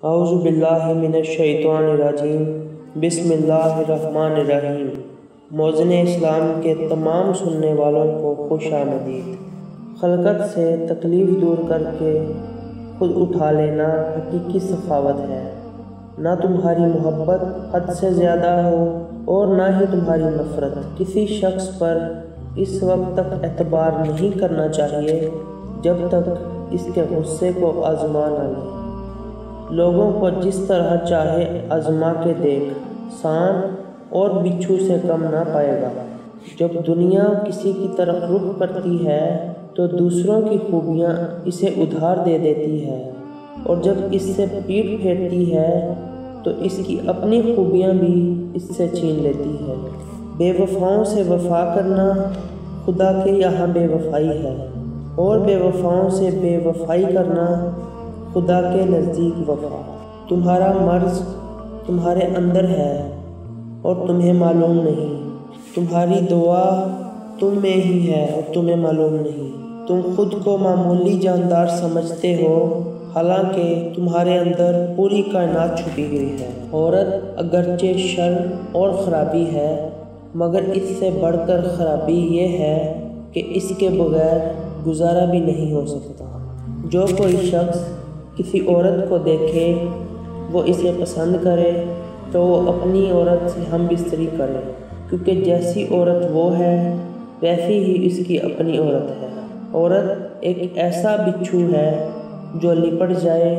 اعوذ باللہ من الشیطان الرجیم بسم اللہ الرحمن الرحیم۔ موزن اسلام کے تمام سننے والوں کو خوش آمدید۔ خلقت سے تکلیف دور کر کے خود اٹھا لینا حقیقی سخاوت ہے۔ نہ تمہاری محبت حد سے زیادہ ہو اور نہ ہی تمہاری نفرت۔ کسی شخص پر اس وقت تک اعتبار نہیں کرنا چاہیے جب تک اس کے غصے کو آزما نہ لے۔ لوگوں کو جس طرح چاہے آزما کے دیکھ، سانپ اور بچھو سے کم نہ پائے گا۔ جب دنیا کسی کی طرف رخ کرتی ہے تو دوسروں کی خوبیاں اسے ادھار دے دیتی ہے، اور جب اس سے پیٹھ پھیرتی ہے تو اس کی اپنی خوبیاں بھی اس سے چھین لیتی ہے۔ بے وفاؤں سے وفا کرنا خدا کے یہاں بے وفائی ہے، اور بے وفاؤں سے بے وفائی کرنا خدا کے نزدیک وفا۔ تمہارا مرض تمہارے اندر ہے اور تمہیں معلوم نہیں، تمہاری دعا تم میں ہی ہے اور تمہیں معلوم نہیں۔ تم خود کو معمولی جاندار سمجھتے ہو، حالانکہ تمہارے اندر پوری کائنات چھپی ہوئی ہے۔ عورت اگرچہ شر اور خرابی ہے، مگر اس سے بڑھ کر خرابی یہ ہے کہ اس کے بغیر گزارا بھی نہیں ہو سکتا۔ جو کوئی شخص کسی عورت کو دیکھے، وہ اسے پسند کرے تو وہ اپنی عورت سے ہم بستری کرے، کیونکہ جیسی عورت وہ ہے ویسی ہی اس کی اپنی عورت ہے۔ عورت ایک ایسا بچھو ہے جو لپٹ جائے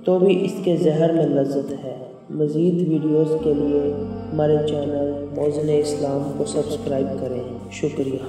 تو بھی اس کے زہر میں لذت ہے۔ مزید ویڈیوز کے لیے ہمارے چینل موزن اسلام کو سبسکرائب کریں۔ شکریہ۔